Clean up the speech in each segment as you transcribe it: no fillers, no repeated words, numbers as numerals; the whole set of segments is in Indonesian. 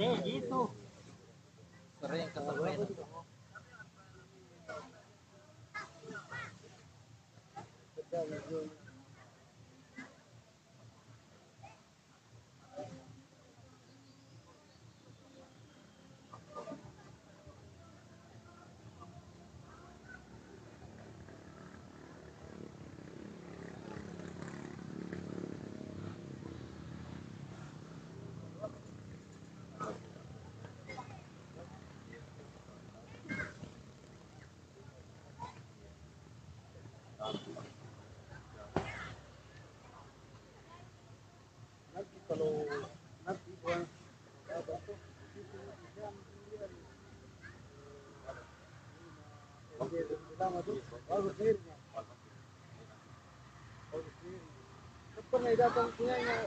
Sering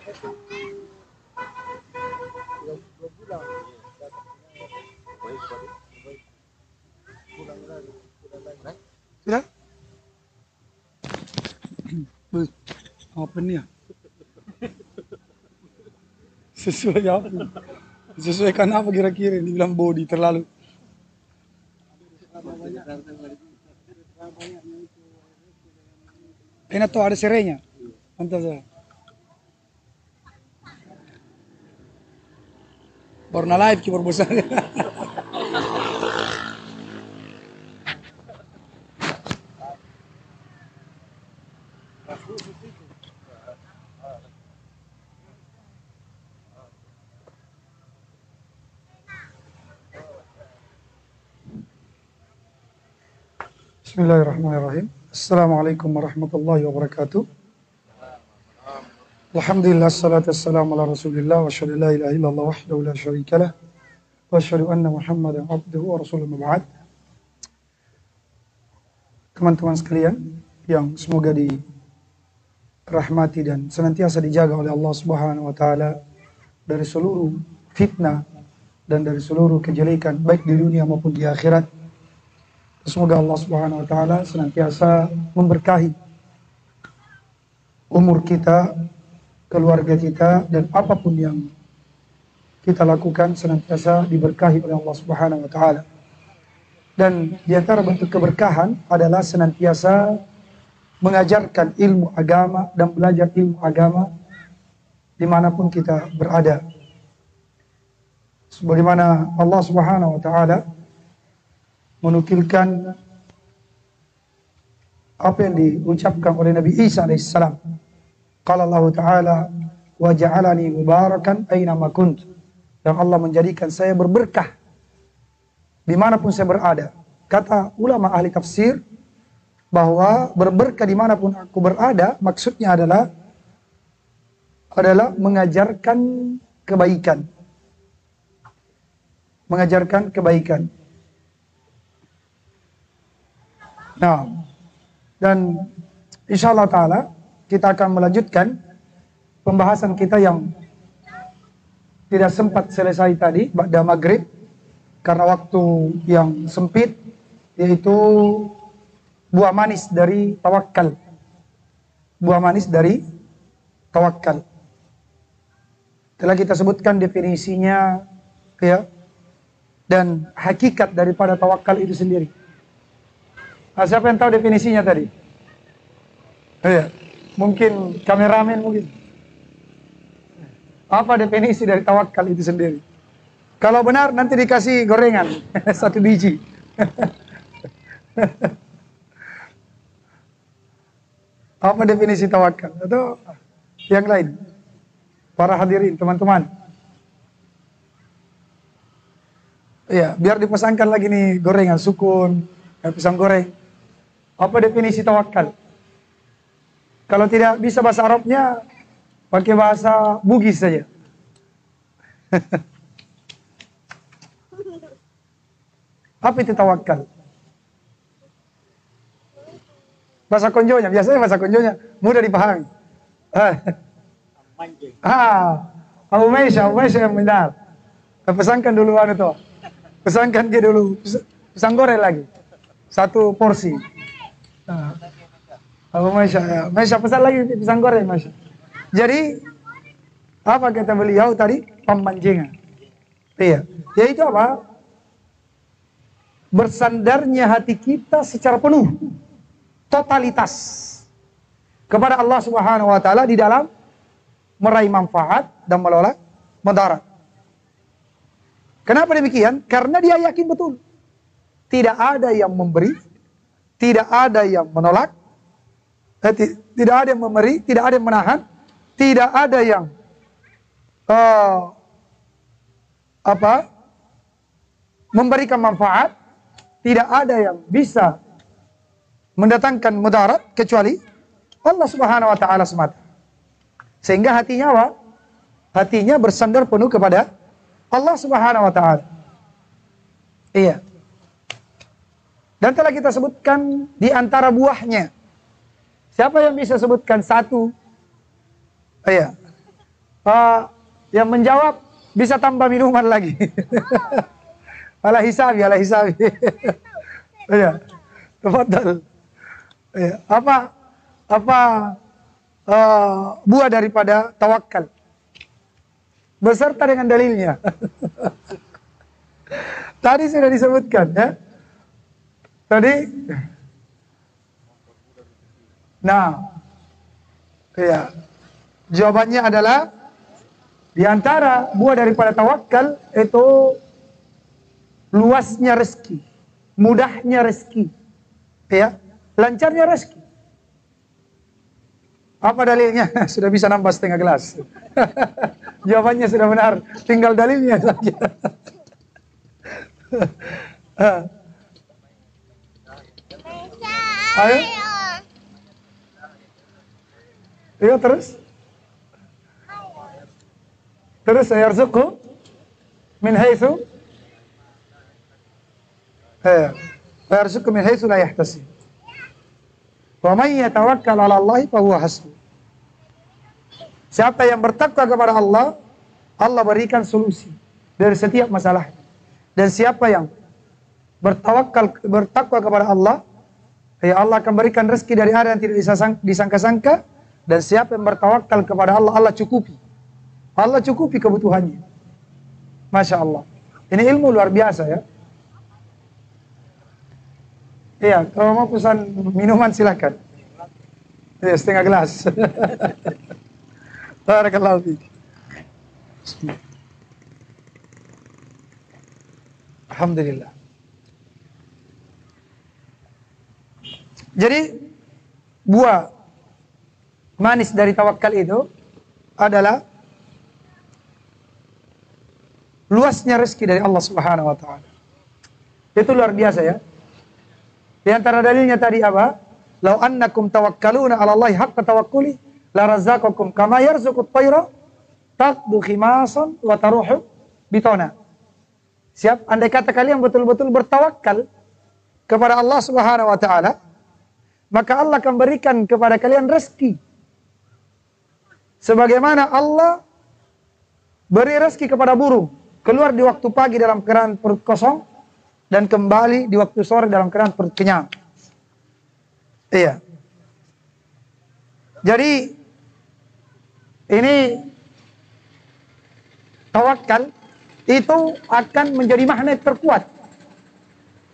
kesemen. Sudah? Apa nih ya? Sesuai apa? Sesuaikan apa kira-kira? Dibilang body terlalu. Enak tuh ada serenya. Mantap saya. Baru na live keyboard besar. Bismillahirrahmanirrahim. Assalamualaikum warahmatullahi wabarakatuh. Alhamdulillah, salatu wassalamu ala rasulillah, wa asyhadu la ilaha illallah wahdahu la syarikalah, wa asyhadu anna muhammadan abduhu wa rasuluhu mab'ad. Teman-teman sekalian yang semoga dirahmati dan senantiasa dijaga oleh Allah Subhanahu wa taala dari seluruh fitnah dan dari seluruh kejelekan baik di dunia maupun di akhirat. Semoga Allah Subhanahu wa taala senantiasa memberkahi umur kita, keluarga kita, dan apapun yang kita lakukan senantiasa diberkahi oleh Allah Subhanahu wa taala. Dan di antara bentuk keberkahan adalah senantiasa mengajarkan ilmu agama dan belajar ilmu agama dimanapun kita berada. Sebagaimana Allah Subhanahu wa taala menukilkan apa yang diucapkan oleh Nabi Isa alaihissalam. Qala Allah Ta'ala, wa ja'alani mubarakan aynama kunt. Dan Allah menjadikan saya berberkah dimanapun saya berada. Kata ulama ahli tafsir bahwa berberkah dimanapun aku berada, maksudnya adalah mengajarkan kebaikan. Mengajarkan kebaikan. Nah, dan insyaallah ta'ala kita akan melanjutkan pembahasan kita yang tidak sempat selesai tadi pada maghrib karena waktu yang sempit, yaitu buah manis dari tawakal. Buah manis dari tawakal. Telah kita sebutkan definisinya, ya, dan hakikat daripada tawakal itu sendiri. Nah, siapa yang tahu definisinya tadi? Ya, mungkin kameramen mungkin. Apa definisi dari tawakal itu sendiri? Kalau benar nanti dikasih gorengan 1 biji. Apa definisi tawakal? Atau yang lain? Para hadirin, teman-teman. Ya, biar dipesankan lagi nih gorengan, sukun, pisang goreng. Apa definisi tawakal? Kalau tidak bisa bahasa Arabnya, pakai bahasa Bugis saja. Apa itu tawakal? Bahasa konjonya, biasanya bahasa konjonya mudah dipahami. Abu Maisha yang benar. Pesankan dulu itu. Pesankan dia dulu. Pisang goreng lagi. 1 porsi. Abu Maisha, Maisha pesan lagi pisang goreng, Maisha. Jadi, apa kata beliau tadi? Pemancingan. Iya. Yaitu apa? Bersandarnya hati kita secara penuh, totalitas kepada Allah Subhanahu wa taala di dalam meraih manfaat dan menolak mudarat. Kenapa demikian? Karena dia yakin betul tidak ada yang memberi, tidak ada yang menolak, tidak ada yang memberi, tidak ada yang menahan, tidak ada yang memberikan manfaat, tidak ada yang bisa mendatangkan mudarat kecuali Allah Subhanahu wa taala semata. Sehingga hatinya apa? Hatinya bersandar penuh kepada Allah Subhanahu wa taala. Iya. Dan telah kita sebutkan di antara buahnya. Siapa yang bisa sebutkan satu? Iya. Yang menjawab bisa tambah minuman lagi. ala hisabi. Iya. Tafadhal. Iya. Apa buah daripada tawakal? Beserta dengan dalilnya. Tadi sudah disebutkan ya. Tadi. Nah. Iya. Jawabannya adalah di antara buah daripada tawakal itu luasnya rezeki, mudahnya rezeki. Ya, lancarnya rezeki. Apa dalilnya? Sudah bisa nambah setengah gelas. Jawabannya sudah benar, tinggal dalilnya saja. Ayo. Iya terus. Terus yarzuqhu min haitsu yarzuqhu min haitsu la yahtasib. Wa may yatawakkal 'ala Allah fa huwa hasbuh. Siapa yang bertakwa kepada Allah, Allah berikan solusi dari setiap masalah. Dan siapa yang bertakwa kepada Allah, ya Allah akan berikan rezeki dari arah yang tidak disangka-sangka. Dan siapa yang bertawakal kepada Allah, Allah cukupi. Allah cukupi kebutuhannya. Masya Allah. Ini ilmu luar biasa ya. Iya, kalau mau pesan minuman silakan. Iya, setengah gelas. Barakallahu fiik. Alhamdulillah. Jadi buah manis dari tawakal itu adalah luasnya rezeki dari Allah Subhanahu wa taala. Itu luar biasa ya. Di antara dalilnya tadi apa? Lau annakum tawakkaluna 'ala Allahi haqqa tawakkuli la razaqakum kama yarzuqut tayra taqdu khimasan wa taruhu bitona. Siap, andai kata kalian betul-betul bertawakal kepada Allah Subhanahu wa taala, maka Allah akan berikan kepada kalian rezeki. Sebagaimana Allah beri rezeki kepada burung, keluar di waktu pagi dalam keadaan perut kosong dan kembali di waktu sore dalam keadaan perut kenyang. Iya. Jadi ini tawakal itu akan menjadi magnet terkuat.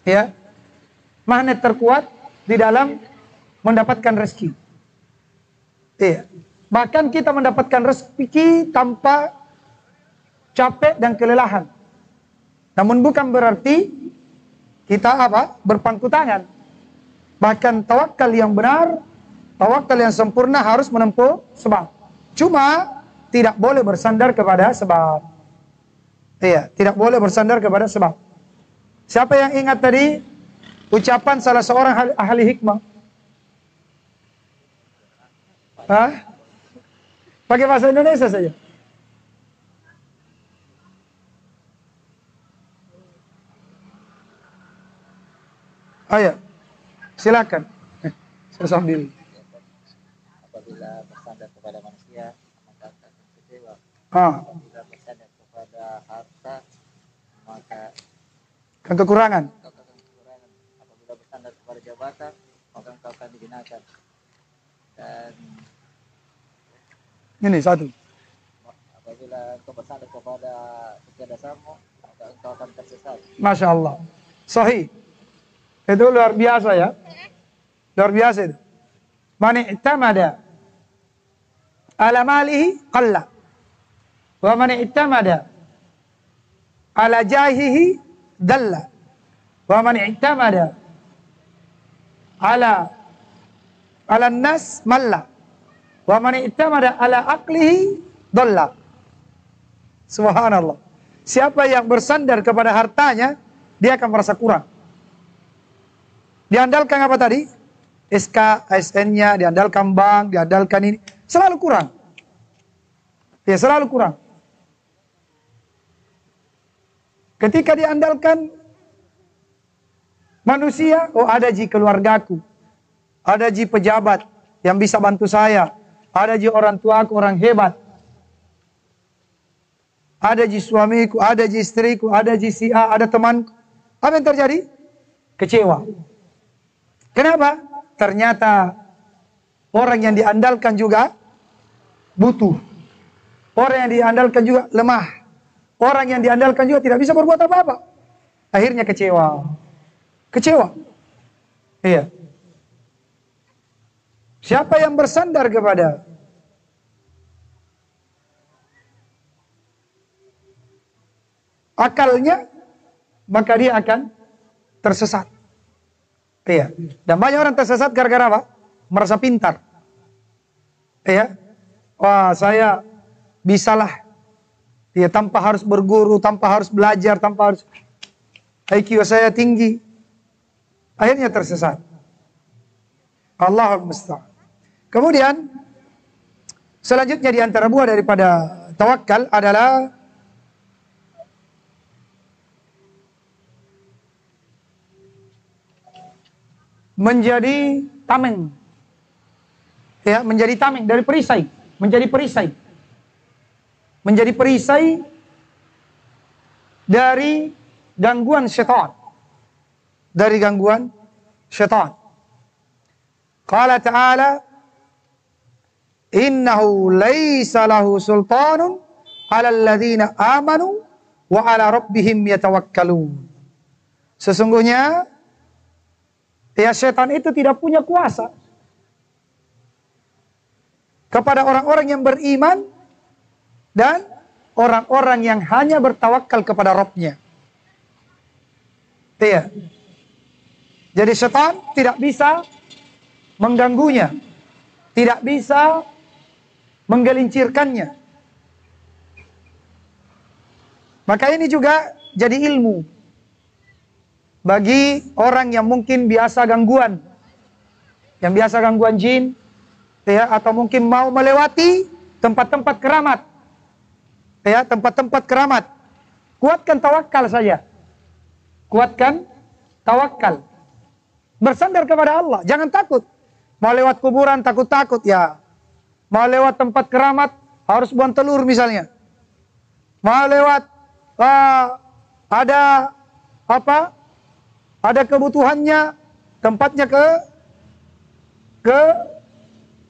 Ya. Magnet terkuat di dalam mendapatkan rezeki. Iya. Bahkan kita mendapatkan rezeki tanpa capek dan kelelahan. Namun bukan berarti kita berpangku tangan. Bahkan tawakal yang benar, tawakal yang sempurna harus menempuh sebab. Cuma tidak boleh bersandar kepada sebab. Iya, tidak boleh bersandar kepada sebab. Siapa yang ingat tadi ucapan salah seorang ahli hikmah? Hah? Pakai bahasa Indonesia saja. Ayo, silakan. Saya sambil. Apabila bersandar kepada manusia, maka akan kecewa. Apabila bersandar kepada harta, maka akan kekurangan. Apabila bersandar kepada jabatan, maka engkau akan dihinakan. Dan ini satu. Apabila engkau bersandar kepada kecerdasanmu, maka engkau akan tersesat. Masya Allah. Sahih. Itu luar biasa ya. Luar biasa itu. Man i'tamada ala malihi qalla. Wa man i'tamada ala jahihi dalla. Wa man i'tamada ala nas malla. Wa man i'tamada ala aqlihi dhalla. Subhanallah. Siapa yang bersandar kepada hartanya, dia akan merasa kurang. Diandalkan apa tadi? SK, ASN-nya, diandalkan bank, diandalkan ini. Selalu kurang. Ya, selalu kurang. Ketika diandalkan manusia, oh ada ji keluargaku. Ada ji pejabat yang bisa bantu saya. Ada ji orang tuaku, orang hebat. Ada ji suamiku, ada ji istriku, ada ji si A, ada temanku. Apa yang terjadi? Kecewa. Kenapa? Ternyata orang yang diandalkan juga butuh. Orang yang diandalkan juga lemah. Orang yang diandalkan juga tidak bisa berbuat apa-apa. Akhirnya kecewa. Kecewa. Iya. Siapa yang bersandar kepada akalnya, maka dia akan tersesat. Iya. Dan banyak orang tersesat gara-gara apa? Merasa pintar. Iya. Wah, saya bisalah. Ya, tanpa harus berguru, tanpa harus belajar, tanpa harus IQ saya tinggi. Akhirnya tersesat. Allahul musta'an. Kemudian selanjutnya di antara buah daripada tawakal adalah menjadi tameng. Ya, menjadi tameng dari perisai, menjadi perisai. Menjadi perisai dari gangguan syaitan. Dari gangguan syaitan. Qala ta'ala innahu laisa lahu sultanun 'alal ladzina amanu wa 'ala rabbihim yatawakkalun. Sesungguhnya ya setan itu tidak punya kuasa kepada orang-orang yang beriman dan orang-orang yang hanya bertawakal kepada Rabb-nya. Iya. Jadi setan tidak bisa mengganggunya, tidak bisa menggelincirkannya. Maka ini juga jadi ilmu bagi orang yang mungkin biasa gangguan, yang biasa gangguan jin, ya, atau mungkin mau melewati tempat-tempat keramat, ya, tempat-tempat keramat. Kuatkan tawakal saja, kuatkan tawakal, bersandar kepada Allah, jangan takut. Mau lewat kuburan takut-takut ya, mau lewat tempat keramat harus buang telur misalnya, mau lewat ada apa? Ada kebutuhannya, tempatnya ke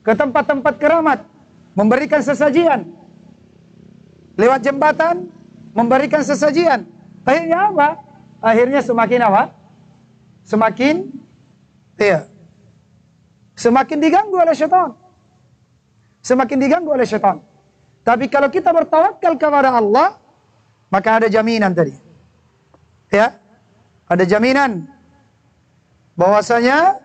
tempat-tempat keramat, memberikan sesajian. Lewat jembatan, memberikan sesajian. Akhirnya apa? Akhirnya semakin apa? Semakin, iya, semakin diganggu oleh syaitan. Semakin diganggu oleh syaitan. Tapi kalau kita bertawakal kepada Allah, maka ada jaminan tadi. Ya. Ada jaminan bahwasanya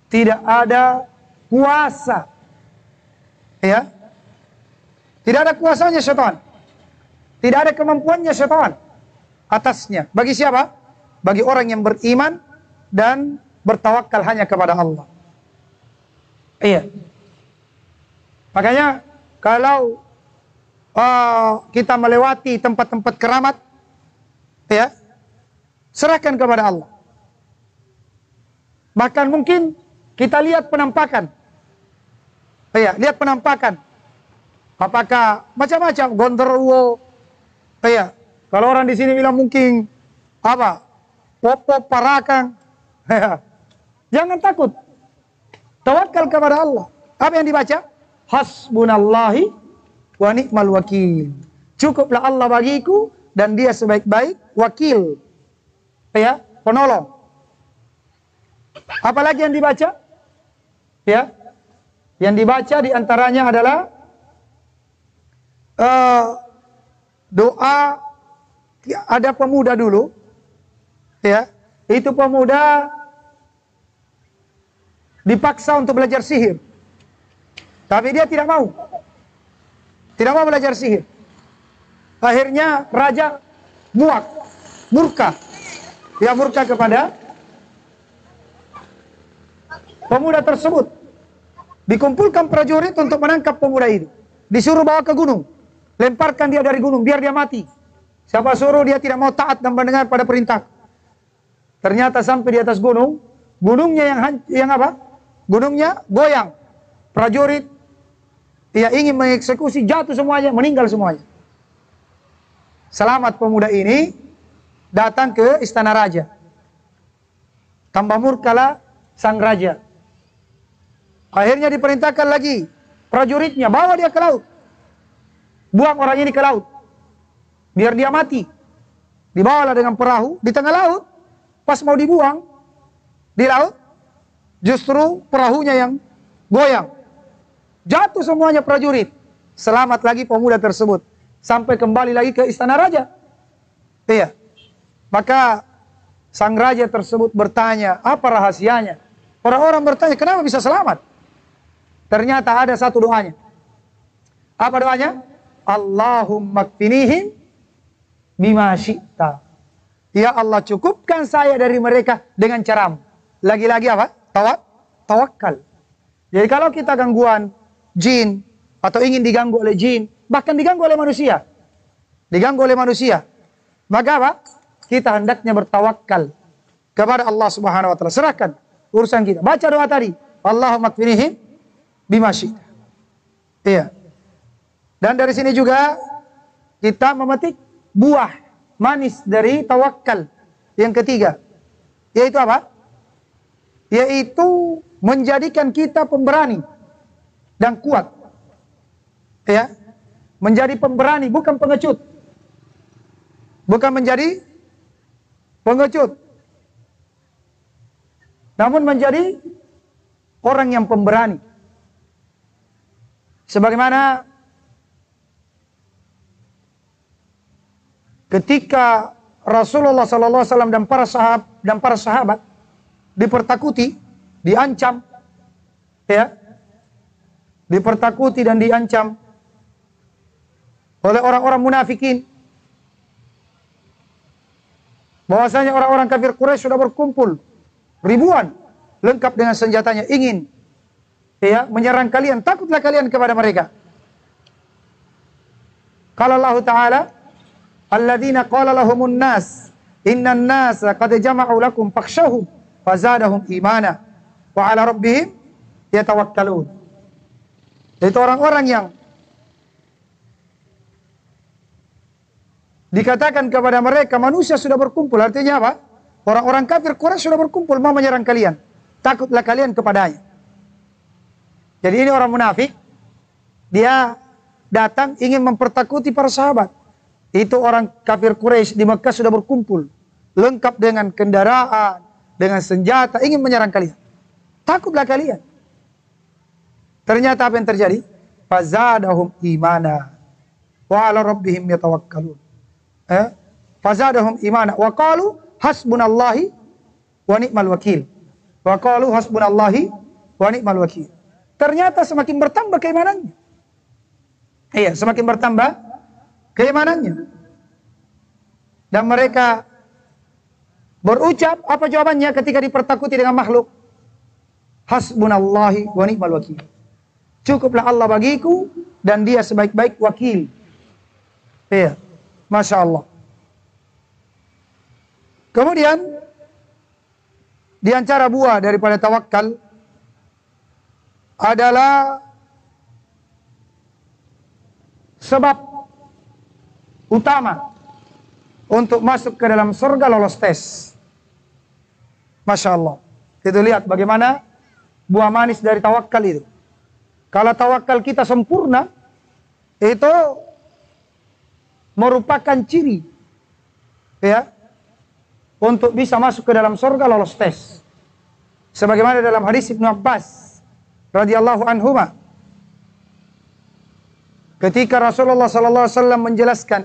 tidak ada kuasa, ya, tidak ada kuasanya syaitan, tidak ada kemampuannya syaitan atasnya. Bagi siapa? Bagi orang yang beriman dan bertawakal hanya kepada Allah. Iya. Makanya kalau kita melewati tempat-tempat keramat, ya, serahkan kepada Allah. Bahkan mungkin kita lihat penampakan. Ya, lihat penampakan. Apakah macam-macam gondorwo. Ya, kalau orang di sini bilang mungkin apa? Popo parakang. Ya. Jangan takut. Tawakal kepada Allah. Apa yang dibaca? Hasbunallahi wa ni'mal wakil. Cukuplah Allah bagiku dan dia sebaik-baik wakil, ya, penolong. Apalagi yang dibaca? Ya, yang dibaca diantaranya adalah doa. Ada pemuda dulu, ya, itu pemuda dipaksa untuk belajar sihir, tapi dia tidak mau belajar sihir. Akhirnya raja murka, dia murka kepada pemuda tersebut. Dikumpulkan prajurit untuk menangkap pemuda itu, disuruh bawa ke gunung, lemparkan dia dari gunung biar dia mati. Siapa suruh dia tidak mau taat dan mendengar pada perintah. Ternyata sampai di atas gunung, gunungnya yang apa? Gunungnya goyang. Prajurit dia ingin mengeksekusi, jatuh semuanya, meninggal semuanya. Selamat pemuda ini datang ke istana raja. Tambah murkalah sang raja. Akhirnya diperintahkan lagi prajuritnya, bawa dia ke laut. Buang orang ini ke laut, biar dia mati. Dibawalah dengan perahu di tengah laut. Pas mau dibuang di laut, justru perahunya yang goyang. Jatuh semuanya prajurit. Selamat lagi pemuda tersebut, sampai kembali lagi ke istana raja. Iya. Maka sang raja tersebut bertanya, apa rahasianya? Orang-orang bertanya, kenapa bisa selamat? Ternyata ada satu doanya. Apa doanya? Allahumma kfinihim bima syi'ta. Ya Allah, cukupkan saya dari mereka dengan caramu. Lagi-lagi apa? Tawakal. Jadi kalau kita gangguan jin, atau ingin diganggu oleh jin, bahkan diganggu oleh manusia, maka apa? Kita hendaknya bertawakal kepada Allah Subhanahu wa taala. Serahkan urusan kita. Baca doa tadi, Allahumma kfinihim bima syi'ta. Iya. Dan dari sini juga kita memetik buah manis dari tawakal yang ketiga, yaitu apa? Yaitu menjadikan kita pemberani dan kuat. Ya, menjadi pemberani, bukan pengecut. Bukan menjadi pengecut, namun menjadi orang yang pemberani. Sebagaimana ketika Rasulullah SAW dan para sahabat dipertakuti, diancam, ya, dipertakuti dan diancam oleh orang-orang munafikin, bahwasanya orang-orang kafir Quraisy sudah berkumpul ribuan, lengkap dengan senjatanya, ingin, ya, menyerang kalian. Takutlah kalian kepada mereka. Qala Allah Ta'ala, alladzina qala lahumun nas innan nasa qad jama'u lakum fakhshawhum fazadahum imana wa ala rabbihim yatawakkalun. Itu orang-orang yang dikatakan kepada mereka manusia sudah berkumpul. Artinya apa? Orang-orang kafir Quraisy sudah berkumpul mau menyerang kalian. Takutlah kalian kepadanya. Jadi ini orang munafik, dia datang ingin mempertakuti para sahabat. Itu orang kafir Quraisy di Mekah sudah berkumpul, lengkap dengan kendaraan, dengan senjata, ingin menyerang kalian. Takutlah kalian. Ternyata apa yang terjadi? Fazadahum imana wa ala rabbihim yatawakkalun. Fazadahum imana wa qalu hasbunallahi wa ni'mal wakil. Wa qalu hasbunallahi wa ni'mal wakil. Ternyata semakin bertambah keimanannya. Iya, semakin bertambah keimanannya. Dan mereka berucap, apa jawabannya ketika dipertakuti dengan makhluk? Hasbunallahi wa ni'mal wakil. Cukuplah Allah bagiku dan dia sebaik-baik wakil. Iya, Masya Allah. Kemudian di antara buah daripada tawakal adalah sebab utama untuk masuk ke dalam surga, lolos tes. Masya Allah. Kita lihat bagaimana buah manis dari tawakal itu. Kalau tawakal kita sempurna, itu merupakan ciri ya, untuk bisa masuk ke dalam surga lolos tes. Sebagaimana dalam hadis Ibnu Abbas radhiyallahu anhuma, ketika Rasulullah sallallahu alaihi wasallam menjelaskan,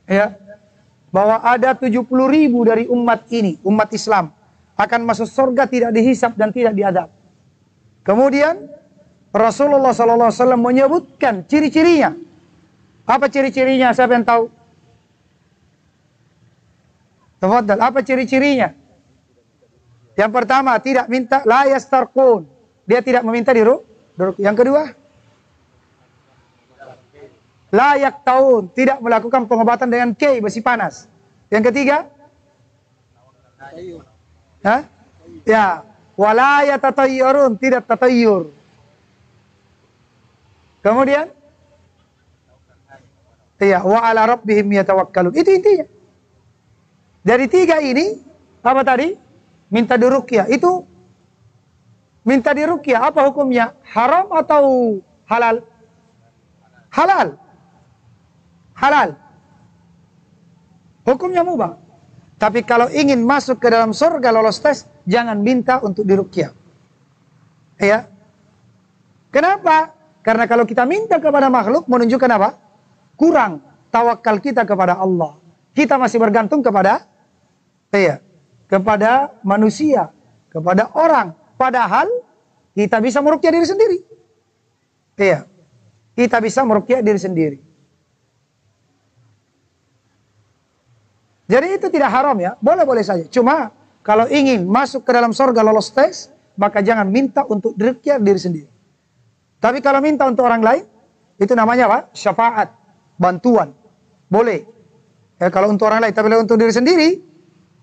ya, bahwa ada 70.000 dari umat ini, umat Islam, akan masuk surga tidak dihisab dan tidak diadab. Kemudian Rasulullah sallallahu alaihi wasallam menyebutkan ciri-cirinya. Apa ciri-cirinya? Siapa yang tahu? Tafadhal, apa ciri-cirinya? Yang pertama, tidak minta, la yastarqun. Dia tidak meminta diruk. Yang kedua, la yaktaun, tidak melakukan pengobatan dengan kei, besi panas. Yang ketiga, ya, wala yatatayyarun, tidak tatayyur. Kemudian, ya, wa ala rabbihim yatawakkalun. Itu intinya. Dari tiga ini, apa tadi? Minta diruqyah. Itu minta diruqyah, apa hukumnya? Haram atau halal? Halal. Halal. Hukumnya mubah. Tapi kalau ingin masuk ke dalam surga lolos tes, jangan minta untuk diruqyah. Ya. Kenapa? Karena kalau kita minta kepada makhluk menunjukkan apa? Kurang tawakal kita kepada Allah. Kita masih bergantung kepada kepada manusia, kepada orang. Padahal kita bisa meruqyah diri sendiri. Iya. Kita bisa meruqyah diri sendiri. Jadi itu tidak haram ya, boleh-boleh saja. Cuma kalau ingin masuk ke dalam surga lolos tes, maka jangan minta untuk diruqyah diri sendiri. Tapi kalau minta untuk orang lain, itu namanya apa? Syafaat, bantuan. Boleh. Ya, kalau untuk orang lain, tapi kalau untuk diri sendiri,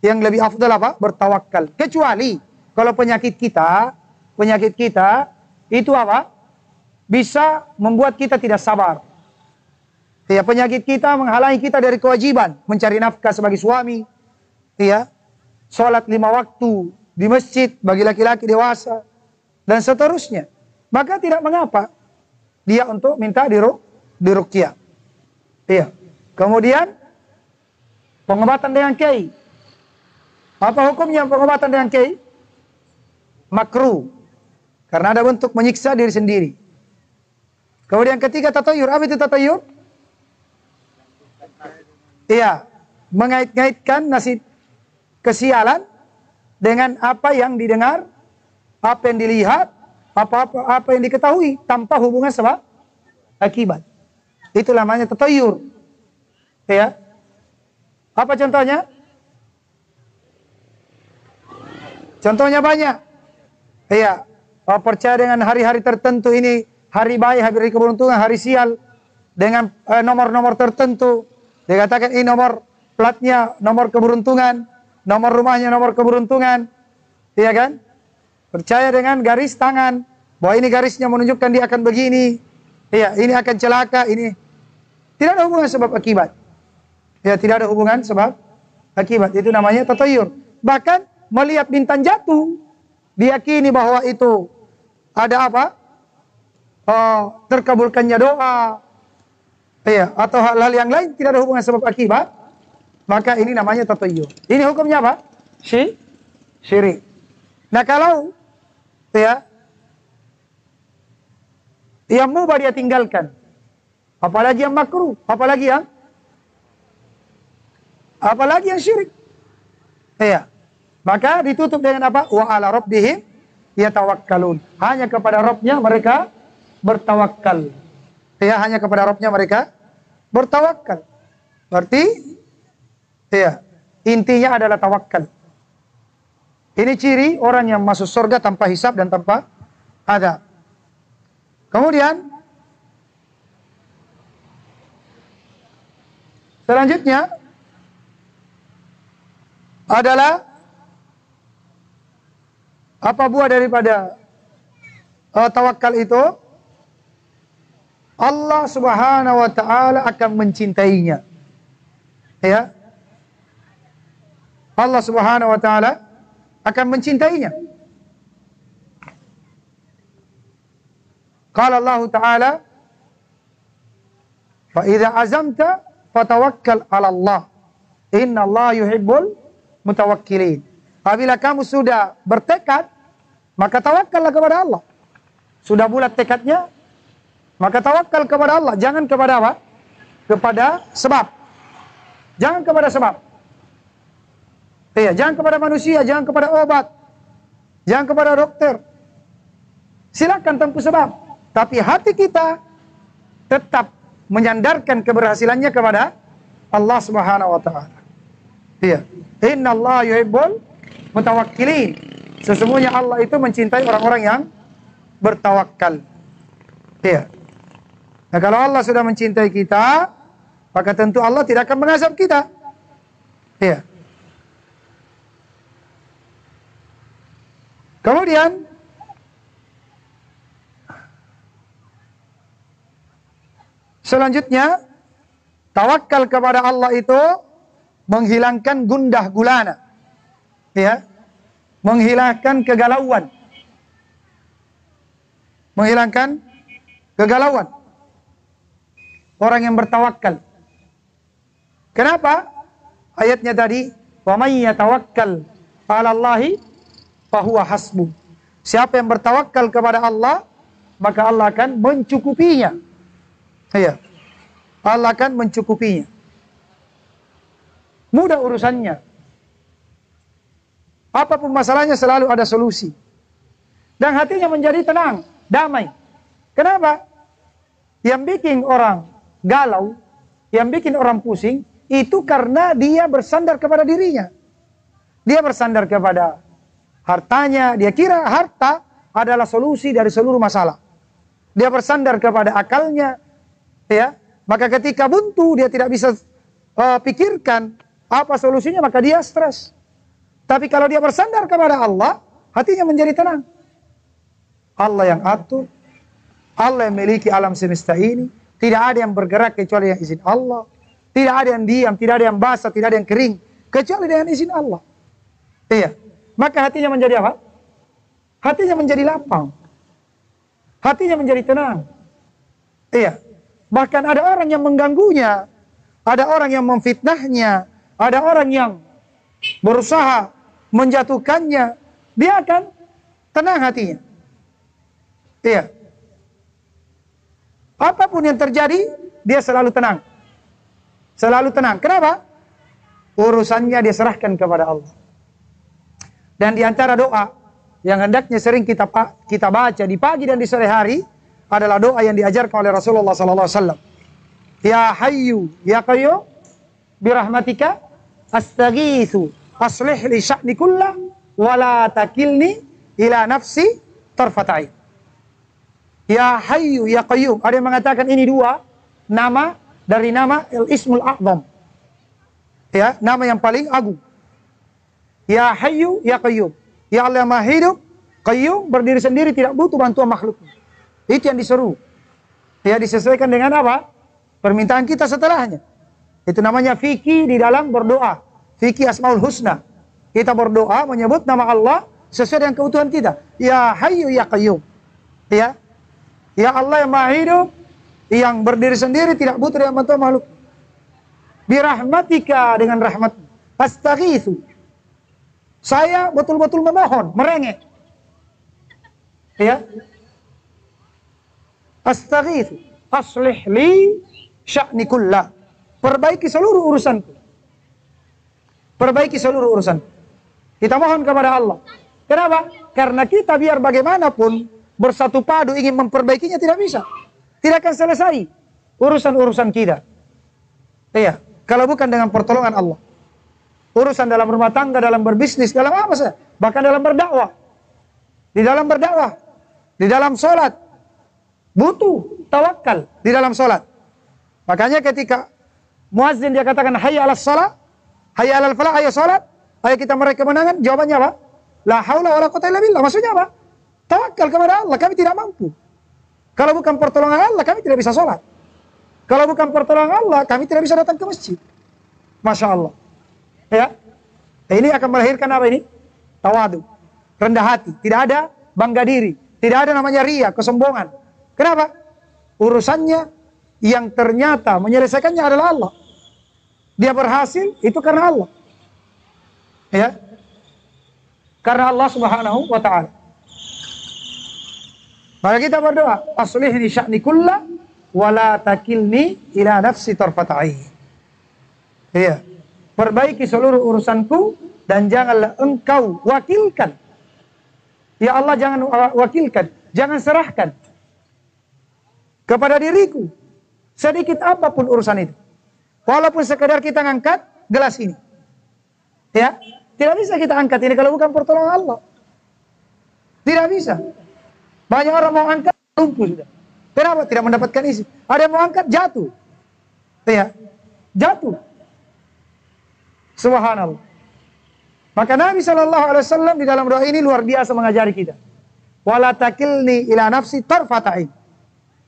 yang lebih afdal apa? Bertawakal. Kecuali kalau penyakit kita itu apa? Bisa membuat kita tidak sabar. Ya, penyakit kita menghalangi kita dari kewajiban mencari nafkah sebagai suami. Ya, sholat 5 waktu di masjid bagi laki-laki dewasa dan seterusnya. Maka tidak mengapa dia untuk minta diruqyah. Iya. Kemudian pengobatan dengan kiai. Apa hukumnya pengobatan dengan kiai? Makruh. Karena ada bentuk menyiksa diri sendiri. Kemudian ketiga, tatayur. Apa itu tatayur? Iya, mengait-ngaitkan nasib kesialan dengan apa yang didengar, apa yang dilihat, apa yang diketahui tanpa hubungan sebab akibat. Itu namanya tatayur. Ya. Apa contohnya? Contohnya banyak. Iya, percaya dengan hari-hari tertentu ini hari baik, hari keberuntungan, hari sial dengan nomor-nomor tertentu. Dikatakan ini nomor platnya, nomor keberuntungan, nomor rumahnya, nomor keberuntungan. Iya kan? Percaya dengan garis tangan, bahwa ini garisnya menunjukkan dia akan begini. Iya, ini akan celaka, ini. Tidak ada hubungan sebab akibat. Ya, tidak ada hubungan sebab akibat. Itu namanya tatayur. Bahkan melihat bintang jatuh, diyakini bahwa itu ada apa? Terkabulkannya doa. Iya, atau hal-hal yang lain tidak ada hubungan sebab akibat, maka ini namanya tatayur. Ini hukumnya apa? Syirik. Nah, kalau ya yang mubah dia tinggalkan, apalagi yang makruh, apalagi yang syirik. Iya. Maka ditutup dengan apa? Wa ala rabbihim yatawakkalun. Hanya kepada Rabbnya mereka bertawakal. Ya, hanya kepada Rabbnya mereka bertawakal. Berarti ya, intinya adalah tawakal. Ini ciri orang yang masuk surga tanpa hisab dan tanpa adab. Kemudian selanjutnya adalah apa buah daripada tawakal itu? Allah Subhanahu wa taala akan mencintainya. Ya. Allah Subhanahu wa taala akan mencintainya. Qala Allah taala, "Fa idza azamta fatawakkal 'ala Allah." Innallaha yuhibbul mutawakkilin. Apabila kamu sudah bertekad, maka tawakkallah kepada Allah. Sudah bulat tekadnya, maka tawakal kepada Allah. Jangan kepada apa? Kepada sebab. Jangan kepada sebab. Iya, jangan kepada manusia, jangan kepada obat, jangan kepada dokter. Silakan tempuh sebab, tapi hati kita tetap menyandarkan keberhasilannya kepada Allah Subhanahu wa taala. Iya. Innallaha yuhibbul mutawakkilin. Sesungguhnya Allah itu mencintai orang-orang yang bertawakal. Iya. Nah, kalau Allah sudah mencintai kita, maka tentu Allah tidak akan mengazab kita. Iya. Kemudian selanjutnya, tawakal kepada Allah itu menghilangkan gundah gulana. Ya. Menghilangkan kegalauan. Menghilangkan kegalauan. Orang yang bertawakal. Kenapa? Ayatnya tadi, "Wa may yatawakkal 'ala Allahi fahuwa hasbuh." Siapa yang bertawakal kepada Allah, maka Allah akan mencukupinya. Ya. Allah akan mencukupinya. Mudah urusannya. Apapun masalahnya selalu ada solusi. Dan hatinya menjadi tenang, damai. Kenapa? Yang bikin orang galau, yang bikin orang pusing, itu karena dia bersandar kepada dirinya. Dia bersandar kepada hartanya, dia kira harta adalah solusi dari seluruh masalah. Dia bersandar kepada akalnya, ya. Maka ketika buntu, dia tidak bisa pikirkan apa solusinya, maka dia stres. Tapi kalau dia bersandar kepada Allah, hatinya menjadi tenang. Allah yang atur, Allah yang memiliki alam semesta ini, tidak ada yang bergerak kecuali yang izin Allah. Tidak ada yang diam, tidak ada yang basah, tidak ada yang kering, kecuali dengan izin Allah. Iya. Maka hatinya menjadi apa? Hatinya menjadi lapang. Hatinya menjadi tenang. Iya. Bahkan ada orang yang mengganggunya, ada orang yang memfitnahnya, ada orang yang berusaha menjatuhkannya, dia akan tenang hatinya. Iya. Apapun yang terjadi, dia selalu tenang. Selalu tenang. Kenapa? Urusannya dia serahkan kepada Allah. Dan di antara doa yang hendaknya sering kita baca di pagi dan di sore hari adalah doa yang diajarkan oleh Rasulullah sallallahu alaihi wasallam. Ya Hayyu ya Qayyum birahmatika astaghitsu aslih li sya'ni kullah wa la takilni ila nafsi tarfata'in. Ya Hayyu ya Qayyum. Ada yang mengatakan ini dua nama dari nama Al-Ismul A'zam. Ya, nama yang paling agung. Ya Hayyu ya Qayyum. Ya Allah yang Maha Hidup, Qayyum, berdiri sendiri, tidak butuh bantuan makhluk. Itu yang diseru. Ya, disesuaikan dengan apa? Permintaan kita setelahnya. Itu namanya fikih di dalam berdoa. Fikih Asmaul Husna. Kita berdoa menyebut nama Allah sesuai dengan keutuhan kita. Ya Hayyu ya Qayyum. Ya. Ya Allah yang Maha Hidup, yang berdiri sendiri, tidak butuh dengan bantuan makhluk. Birahmatika, dengan rahmat. Astaghitsu. Saya betul-betul memohon, merengek. Ya. Astaghitsu, aslih li sya'ni kullah. Perbaiki seluruh urusanku. Perbaiki seluruh urusan. Kita mohon kepada Allah. Kenapa? Karena kita biar bagaimanapun bersatu padu ingin memperbaikinya tidak bisa. Tidak akan selesai urusan-urusan kita. Iya, kalau bukan dengan pertolongan Allah. Urusan dalam rumah tangga, dalam berbisnis, dalam apa saja. Bahkan dalam berdakwah. Di dalam berdakwah, di dalam sholat, butuh tawakal di dalam sholat. Makanya ketika muazzin dia katakan hayya 'alas shalah, hayya 'alal falah, ayo sholat, ayo kita meraih kemenangan, jawabannya apa? La haula wala quwwata illa billah. Maksudnya apa? Tawakal kepada Allah, kami tidak mampu. Kalau bukan pertolongan Allah, kami tidak bisa sholat. Kalau bukan pertolongan Allah, kami tidak bisa datang ke masjid. Masya Allah. Ya, ini akan melahirkan apa ini? Tawadu, rendah hati. Tidak ada bangga diri. Tidak ada namanya ria, kesombongan. Kenapa? Urusannya yang ternyata menyelesaikannya adalah Allah. dia berhasil, itu karena Allah. Ya. Karena Allah Subhanahu wa taala. Maka kita berdoa, aslihni sya'ni kullah wa la takilni ila nafsi tarfata ain. Iya. Perbaiki seluruh urusanku dan janganlah engkau wakilkan. Ya Allah, jangan wakilkan, jangan serahkan kepada diriku sedikit apapun urusan itu. Walaupun sekedar kita ngangkat gelas ini. Ya, tidak bisa kita angkat ini kalau bukan pertolongan Allah. Tidak bisa. Banyak orang mau angkat, lumpuh sudah. Kenapa? Tidak mendapatkan isi. Ada yang mau angkat, jatuh. Ya, jatuh. Subhanallah. Maka Nabi SAW di dalam doa ini luar biasa mengajari kita. Wala takilni ila nafsi tarfata ain.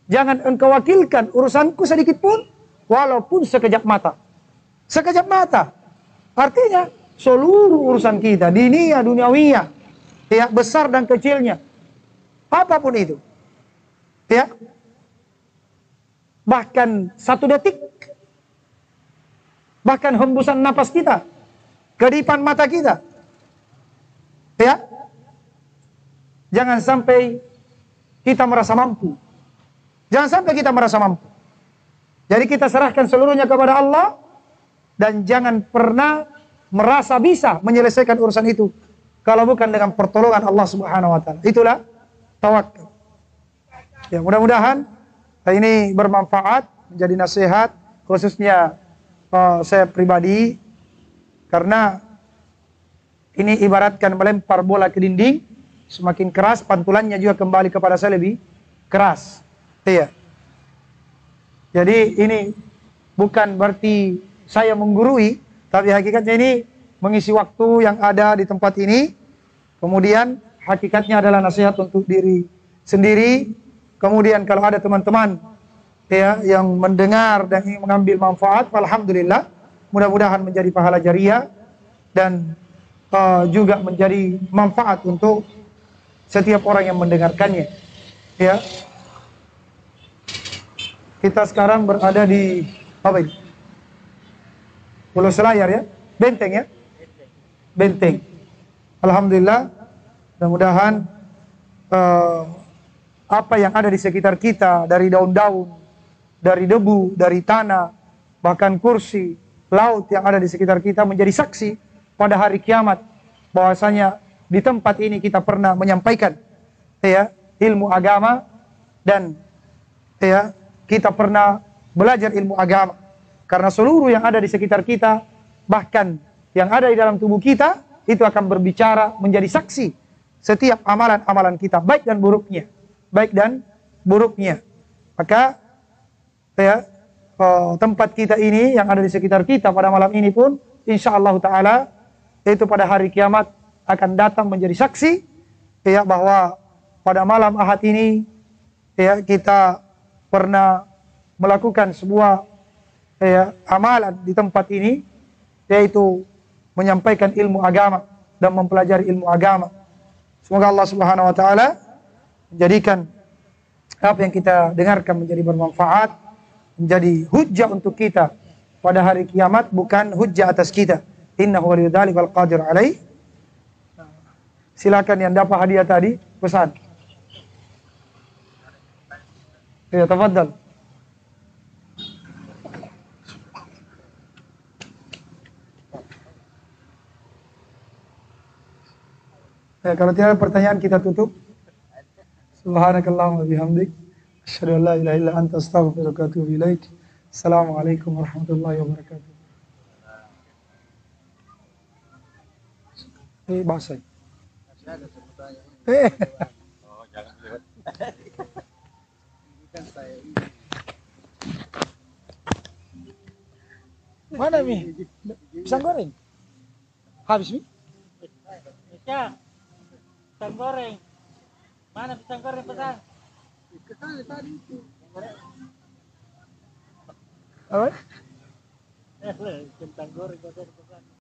Jangan engkau wakilkan urusanku sedikit pun, walaupun sekejap mata. Sekejap mata. Artinya seluruh urusan kita, diniyah, duniawiyah, ya, besar dan kecilnya, apapun itu, ya, bahkan 1 detik, bahkan hembusan napas kita, kedipan mata kita, ya, jangan sampai kita merasa mampu. Jangan sampai kita merasa mampu. Jadi kita serahkan seluruhnya kepada Allah dan jangan pernah merasa bisa menyelesaikan urusan itu kalau bukan dengan pertolongan Allah Subhanahu wa taala. Itulah tawakal. Ya, mudah-mudahan ini bermanfaat, menjadi nasihat khususnya saya pribadi, karena ini ibaratkan melempar bola ke dinding, semakin keras pantulannya juga kembali kepada saya lebih keras. Iya. Jadi ini bukan berarti saya menggurui, tapi hakikatnya ini mengisi waktu yang ada di tempat ini. Kemudian hakikatnya adalah nasihat untuk diri sendiri. Kemudian kalau ada teman-teman ya yang mendengar dan ingin mengambil manfaat, alhamdulillah, mudah-mudahan menjadi pahala jariah dan juga menjadi manfaat untuk setiap orang yang mendengarkannya. Ya. Kita sekarang berada di apa ini? Pulau Selayar ya, Benteng ya, Benteng. Alhamdulillah, mudah-mudahan apa yang ada di sekitar kita, dari daun-daun, dari debu, dari tanah, bahkan kursi, laut yang ada di sekitar kita menjadi saksi pada hari kiamat bahwasanya di tempat ini kita pernah menyampaikan ya ilmu agama dan ya kita pernah belajar ilmu agama. Karena seluruh yang ada di sekitar kita, bahkan yang ada di dalam tubuh kita, itu akan berbicara menjadi saksi setiap amalan-amalan kita, baik dan buruknya. Baik dan buruknya. Maka ya, tempat kita ini yang ada di sekitar kita pada malam ini pun, insyaallah ta'ala, itu pada hari kiamat akan datang menjadi saksi ya, bahwa pada malam Ahad ini ya, kita pernah melakukan sebuah ya, amalan di tempat ini, yaitu menyampaikan ilmu agama dan mempelajari ilmu agama. Semoga Allah Subhanahu wa taala menjadikan apa yang kita dengarkan menjadi bermanfaat, menjadi hujjah untuk kita pada hari kiamat, bukan hujjah atas kita. Innahu waliyudzalika wal qadir alaih. Silakan yang dapat hadiah tadi, pesan. Ya, tafadhal. Kalau tidak ada pertanyaan kita tutup. Subhanakallahumma bihamdik, asyhadu an la ilaha illa anta, astaghfiruka wa atubu ilaik. Assalamualaikum warahmatullahi wabarakatuh. Bahasa. Oh, jangan lewat. Kan saya Mana Mi? Pisang goreng? Habis Mi? Bisa. Pisang goreng. Mana pisang goreng pesan? kesana tadi itu. Apa? Pisang goreng pesan.